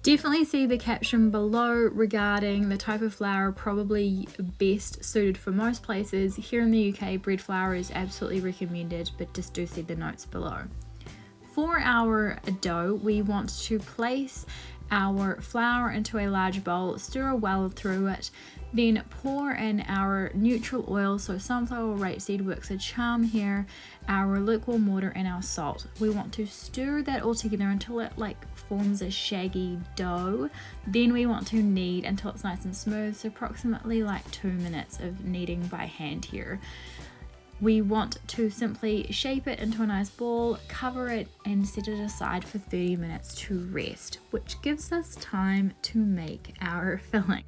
Definitely see the caption below regarding the type of flour probably best suited for most places. Here in the UK, bread flour is absolutely recommended, but just do see the notes below. For our dough, we want to place our flour into a large bowl, stir well through it, then pour in our neutral oil, so sunflower or rapeseed works a charm here, our lukewarm water and our salt. We want to stir that all together until it forms a shaggy dough. Then we want to knead until it's nice and smooth, so approximately 2 minutes of kneading by hand here. We want to simply shape it into a nice ball, cover it and set it aside for 30 minutes to rest, which gives us time to make our filling.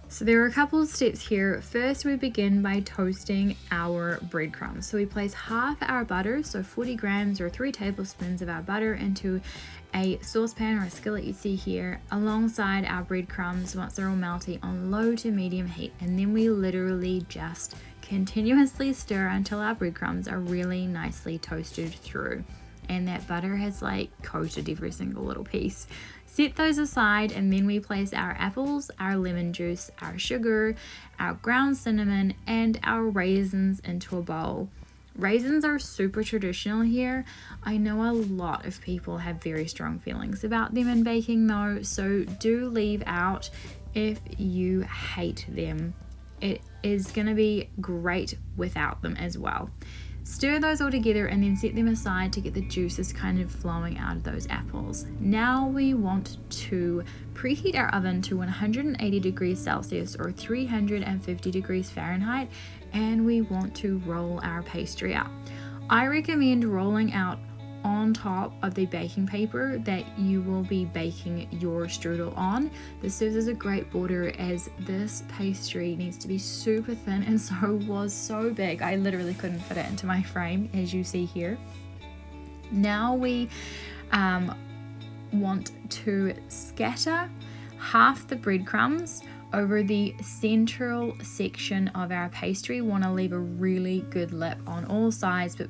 So there are a couple of steps here. First, we begin by toasting our breadcrumbs. So we place half our butter, so 40 grams or 3 tablespoons of our butter, into a saucepan or a skillet you see here, alongside our breadcrumbs once they're all melty on low to medium heat. And then we literally just continuously stir until our breadcrumbs are really nicely toasted through and that butter has coated every single little piece. Set those aside, and then we place our apples, our lemon juice, our sugar, our ground cinnamon and our raisins into a bowl. Raisins are super traditional here. I know a lot of people have very strong feelings about them in baking though, so do leave out if you hate them. It is going to be great without them as well. Stir those all together and then set them aside to get the juices kind of flowing out of those apples. Now we want to preheat our oven to 180 degrees Celsius or 350 degrees Fahrenheit, and we want to roll our pastry out. I recommend rolling out on top of the baking paper that you will be baking your strudel on. This serves as a great border as this pastry needs to be super thin, and so was so big I literally couldn't fit it into my frame, as you see here. Now we want to scatter half the breadcrumbs over the central section of our pastry. Want to leave a really good lip on all sides, but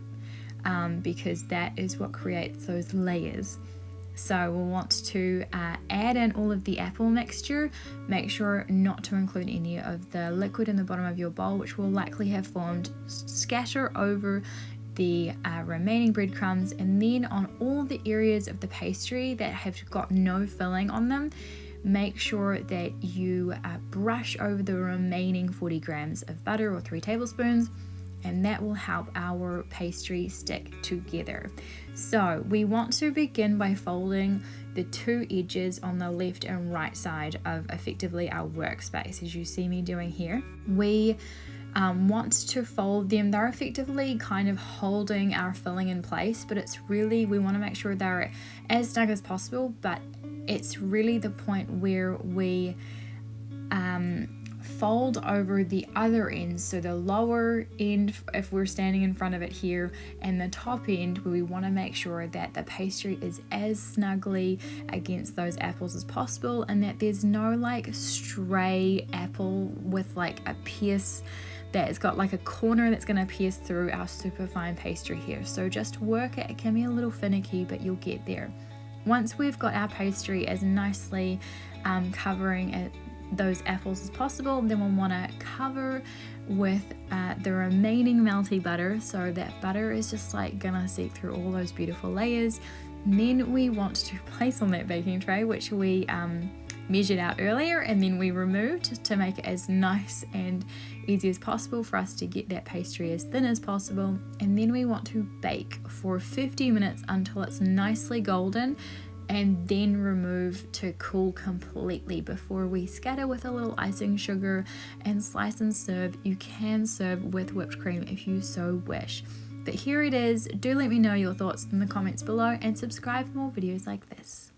because that is what creates those layers. So we'll want to add in all of the apple mixture. Make sure not to include any of the liquid in the bottom of your bowl, which will likely have formed. Scatter over the remaining breadcrumbs, and then on all the areas of the pastry that have got no filling on them, make sure that you brush over the remaining 40 grams of butter or 3 tablespoons, and that will help our pastry stick together. So we want to begin by folding the 2 edges on the left and right side of effectively our workspace, as you see me doing here. We want to fold them. They're effectively kind of holding our filling in place, but it's really, we want to make sure they're as snug as possible, but it's really the point where we fold over the other ends, so the lower end if we're standing in front of it here, and the top end where we want to make sure that the pastry is as snugly against those apples as possible, and that there's no stray apple with a pierce that's got a corner that's going to pierce through our super fine pastry here. So just work it. It can be a little finicky, but you'll get there. Once we've got our pastry as nicely covering it, those apples as possible, then we'll want to cover with the remaining melty butter, so that butter is just gonna seep through all those beautiful layers. And then we want to place on that baking tray, which we measured out earlier and then we removed to make it as nice and easy as possible for us to get that pastry as thin as possible. And then we want to bake for 50 minutes until it's nicely golden, and then remove to cool completely before we scatter with a little icing sugar and slice and serve. You can serve with whipped cream if you so wish. But here it is. Do let me know your thoughts in the comments below and subscribe for more videos like this.